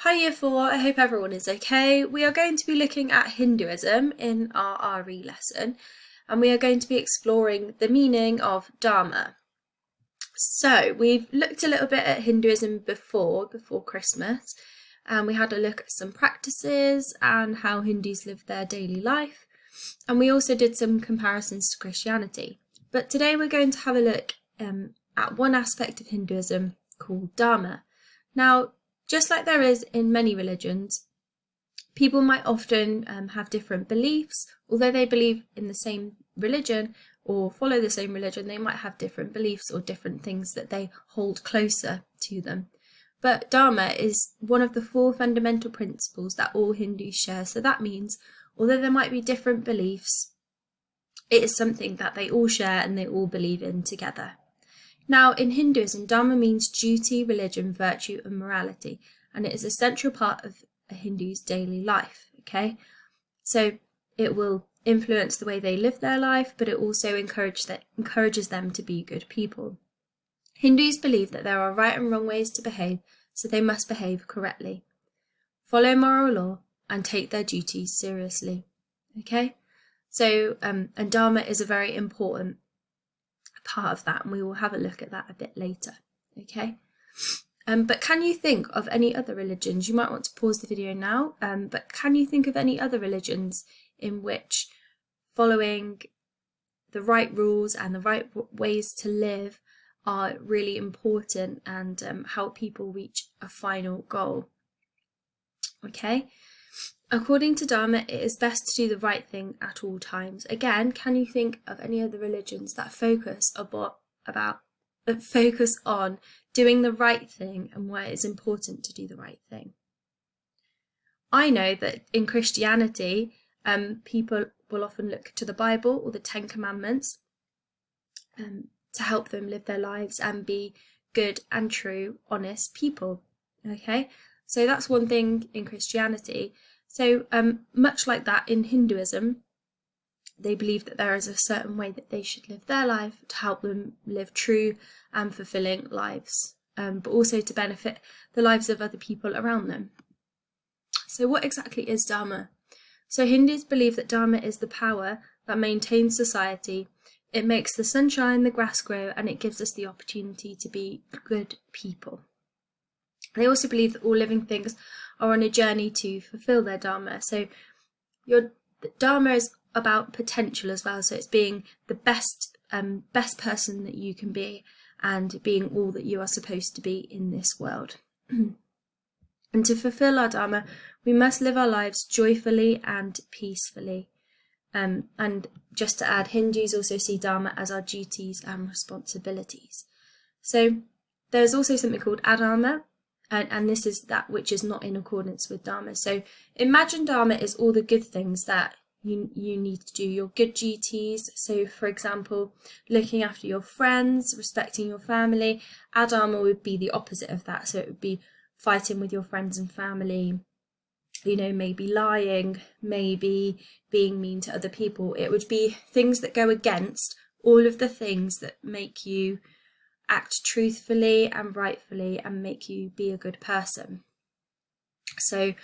Hi Year 4, I hope everyone is okay. We are going to be looking at Hinduism in our RE lesson, and we are going to be exploring the meaning of Dharma. So we've looked a little bit at Hinduism before Christmas, and we had a look at some practices and how Hindus live their daily life, and we also did some comparisons to Christianity. But today we're going to have a look at one aspect of Hinduism called Dharma. Now, just like there is in many religions, people might often have different beliefs. Although they believe in the same religion or follow the same religion, they might have different beliefs or different things that they hold closer to them. But Dharma is one of the 4 fundamental principles that all Hindus share. So that means, although there might be different beliefs, it is something that they all share and they all believe in together. Now, in Hinduism, Dharma means duty, religion, virtue, and morality, and it is a central part of a Hindu's daily life, okay? So it will influence the way they live their life, but it also encourages them to be good people. Hindus believe that there are right and wrong ways to behave, so they must behave correctly, follow moral law, and take their duties seriously, okay? So, and Dharma is a very important part of that, and we will have a look at that a bit later, okay? But can you think of any other religions? You might want to pause the video now, but can you think of any other religions in which following the right rules and the right ways to live are really important and help people reach a final goal? Okay. According to Dharma, it is best to do the right thing at all times. Again, can you think of any other religions that focus on doing the right thing and why it is important to do the right thing? I know that in Christianity, people will often look to the Bible or the 10 Commandments to help them live their lives and be good and true, honest people. Okay, so that's one thing in Christianity. So much like that in Hinduism, they believe that there is a certain way that they should live their life to help them live true and fulfilling lives, but also to benefit the lives of other people around them. So what exactly is Dharma? So Hindus believe that Dharma is the power that maintains society. It makes the sun shine, the grass grow, and it gives us the opportunity to be good people. They also believe that all living things are on a journey to fulfill their Dharma. So your Dharma is about potential as well. So it's being the best person that you can be and being all that you are supposed to be in this world. And to fulfill our Dharma, we must live our lives joyfully and peacefully. And just to add, Hindus also see Dharma as our duties and responsibilities. So there's also something called adharma, and this is that which is not in accordance with Dharma. So imagine Dharma is all the good things that you need to do, your good duties. So for example, looking after your friends, respecting your family. Adharma would be the opposite of that. So it would be fighting with your friends and family, maybe lying, maybe being mean to other people. It would be things that go against all of the things that make you act truthfully and rightfully and make you be a good person. So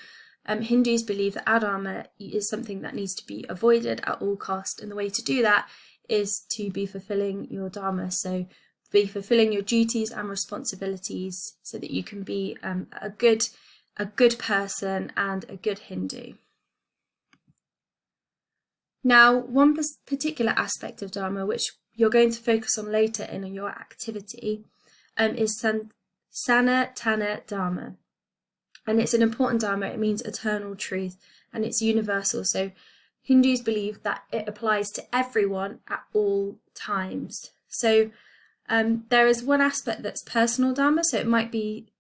Hindus believe that adharma is something that needs to be avoided at all cost, and the way to do that is to be fulfilling your Dharma, so be fulfilling your duties and responsibilities so that you can be a good person and a good Hindu. Now, one particular aspect of Dharma which you're going to focus on later in your activity is Sanatana Dharma. And it's an important Dharma. It means eternal truth and it's universal. So Hindus believe that it applies to everyone at all times. So there is one aspect that's personal Dharma. So it might be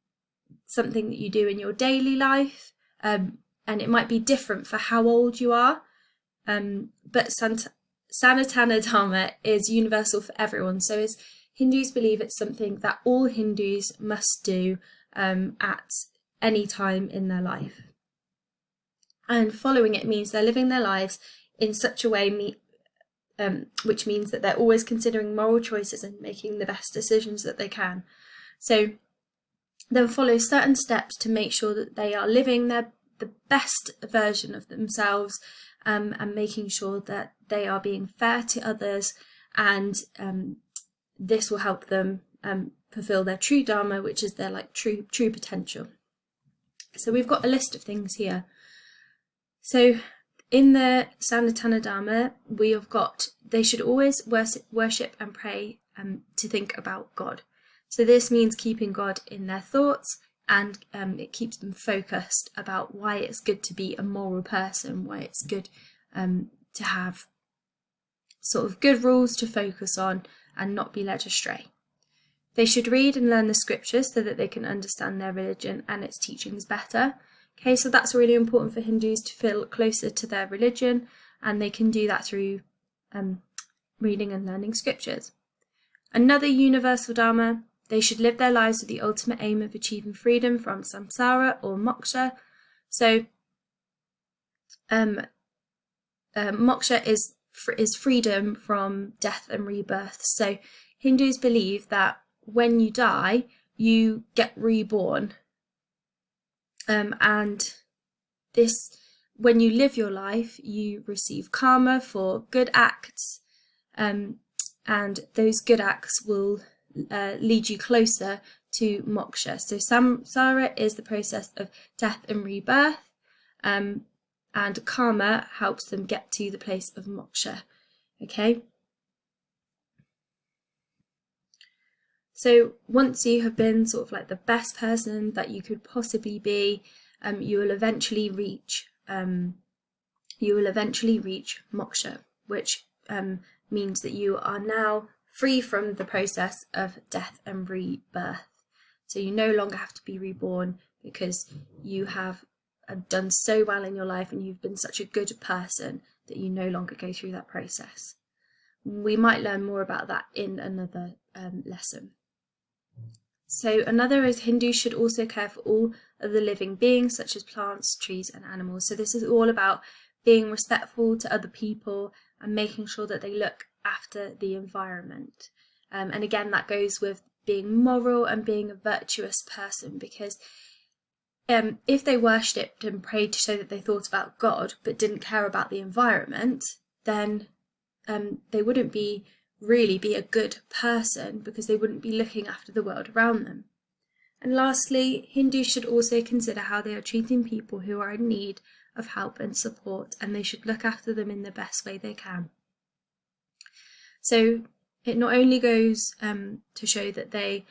something that you do in your daily life, and it might be different for how old you are. But Sanatana Dharma is universal for everyone. So as Hindus believe it's something that all Hindus must do at any time in their life. And following it means they're living their lives in such a way which means that they're always considering moral choices and making the best decisions that they can. So then follow certain steps to make sure that they are living the best version of themselves, and making sure that they are being fair to others, and this will help them fulfill their true Dharma, which is their true potential. So we've got a list of things here. So in the Sanatana Dharma, we have got, they should always worship and pray to think about God. So this means keeping God in their thoughts, and it keeps them focused about why it's good to be a moral person, why it's good to have sort of good rules to focus on and not be led astray. They should read and learn the scriptures so that they can understand their religion and its teachings better. Okay, so that's really important for Hindus, to feel closer to their religion, and they can do that through reading and learning scriptures. Another universal Dharma, they should live their lives with the ultimate aim of achieving freedom from samsara or moksha. So moksha is freedom from death and rebirth. So Hindus believe that when you die, you get reborn. And this, when you live your life, you receive karma for good acts, and those good acts will lead you closer to moksha. So samsara is the process of death and rebirth, and karma helps them get to the place of moksha. Okay. So once you have been sort of like the best person that you could possibly be, you will eventually reach moksha, which means that you are now free from the process of death and rebirth. So you no longer have to be reborn, because you have done so well in your life and you've been such a good person that you no longer go through that process. We might learn more about that in another lesson. So another is Hindus should also care for all of the living beings, such as plants, trees and animals. So this is all about being respectful to other people and making sure that they look after the environment. And again, that goes with being moral and being a virtuous person, because if they worshipped and prayed to show that they thought about God but didn't care about the environment, then they wouldn't really be a good person, because they wouldn't be looking after the world around them. And lastly, Hindus should also consider how they are treating people who are in need of help and support, and they should look after them in the best way they can. So it not only goes to show that they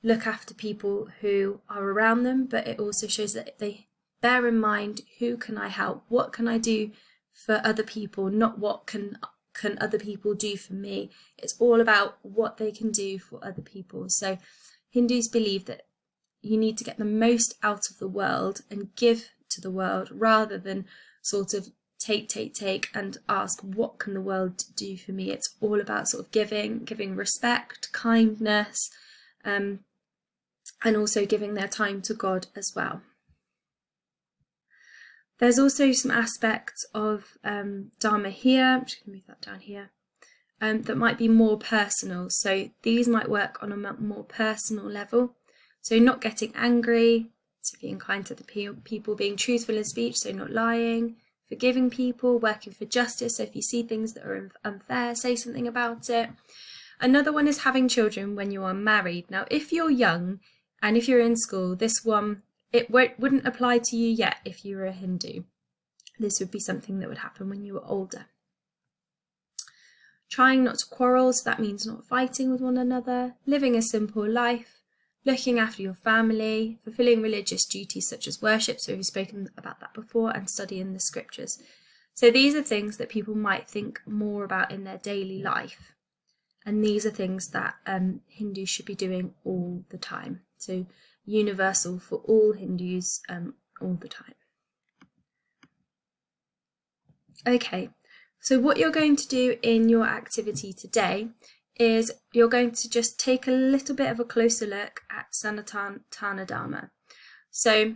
look after people who are around them, but it also shows that they bear in mind, who can I help? What can I do for other people? Not what can other people do for me. It's all about what they can do for other people. So Hindus believe that you need to get the most out of the world and give to the world, rather than sort of take and ask, what can the world do for me? It's all about sort of giving respect, kindness, and also giving their time to God as well. There's also some aspects of Dharma here, I'm just going to move that down here, that might be more personal. So these might work on a more personal level. So not getting angry, so being kind to the people, being truthful in speech, so not lying, forgiving people, working for justice. So if you see things that are unfair, say something about it. Another one is having children when you are married. Now, if you're young and if you're in school, this one, it wouldn't apply to you yet if you were a Hindu. This would be something that would happen when you were older. Trying not to quarrel, so that means not fighting with one another, living a simple life, looking after your family, fulfilling religious duties such as worship, so we've spoken about that before, and studying the scriptures. So these are things that people might think more about in their daily life. And these are things that Hindus should be doing all the time. So universal for all Hindus all the time. Okay, so what you're going to do in your activity today is you're going to just take a little bit of a closer look at Sanatana Dharma. So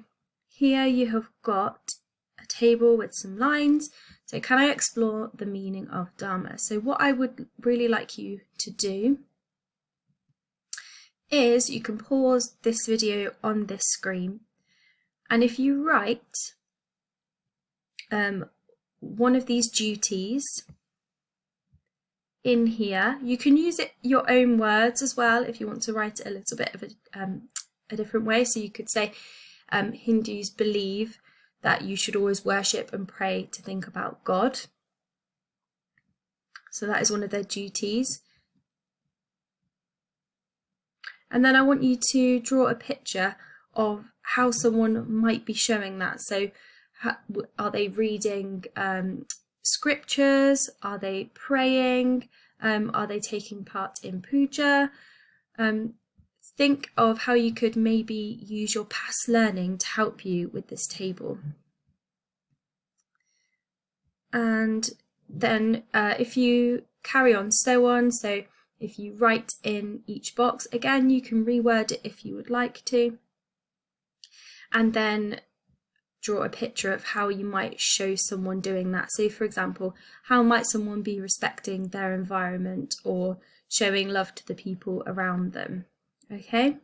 here you have got a table with some lines. So can I explore the meaning of Dharma? So what I would really like you to do is you can pause this video on this screen, and if you write one of these duties in here, you can use it your own words as well if you want to write it a little bit of a different way. So you could say Hindus believe that you should always worship and pray to think about God. So that is one of their duties. And then I want you to draw a picture of how someone might be showing that. So are they reading scriptures? Are they praying? Are they taking part in puja? Think of how you could maybe use your past learning to help you with this table. And then if you carry on so if you write in each box, again, you can reword it if you would like to. And then draw a picture of how you might show someone doing that. So for example, how might someone be respecting their environment or showing love to the people around them? Okay.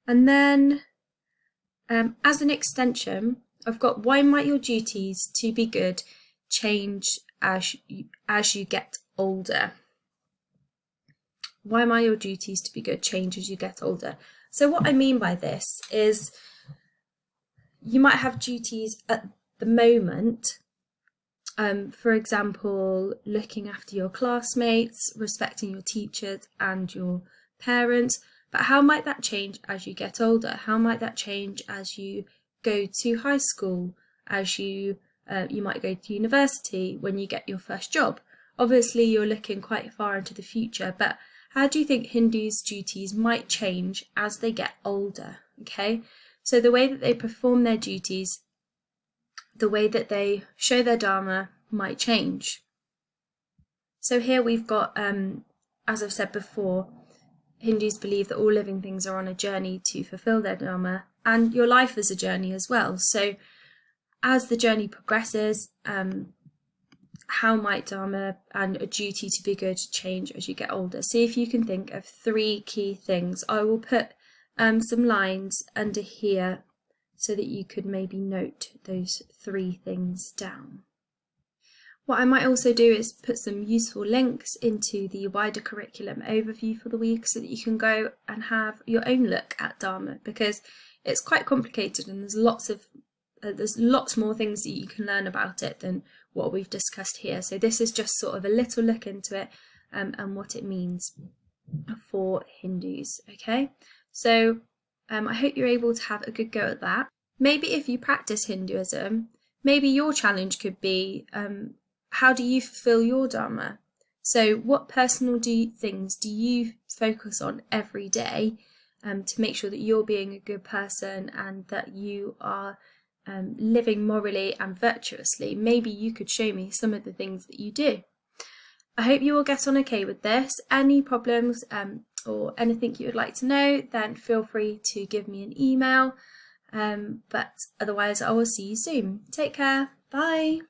And then as an extension, I've got, why might your duties to be good change as you get older? Why might your duties to be good change as you get older? So what I mean by this is you might have duties at the moment, for example, looking after your classmates, respecting your teachers and your parents, but how might that change as you get older? How might that change as you go to high school, as you might go to university, when you get your first job? Obviously you're looking quite far into the future, but how do you think Hindus' duties might change as they get older? Okay, so the way that they perform their duties, the way that they show their Dharma might change. So here we've got, as I've said before, Hindus believe that all living things are on a journey to fulfill their Dharma, and your life is a journey as well. So as the journey progresses, how might Dharma and a duty to be good change as you get older? See if you can think of 3 key things. I will put some lines under here so that you could maybe note those 3 things down. What I might also do is put some useful links into the wider curriculum overview for the week so that you can go and have your own look at Dharma, because it's quite complicated and there's lots more things that you can learn about it than what we've discussed here. So this is just sort of a little look into it and what it means for Hindus. Okay, so I hope you're able to have a good go at that. Maybe if you practice Hinduism, maybe your challenge could be how do you fulfill your Dharma? So what personal things do you focus on every day to make sure that you're being a good person and that you are living morally and virtuously? Maybe you could show me some of the things that you do. I hope you will get on okay with this. Any problems or anything you would like to know, then feel free to give me an email. But otherwise, I will see you soon. Take care. Bye.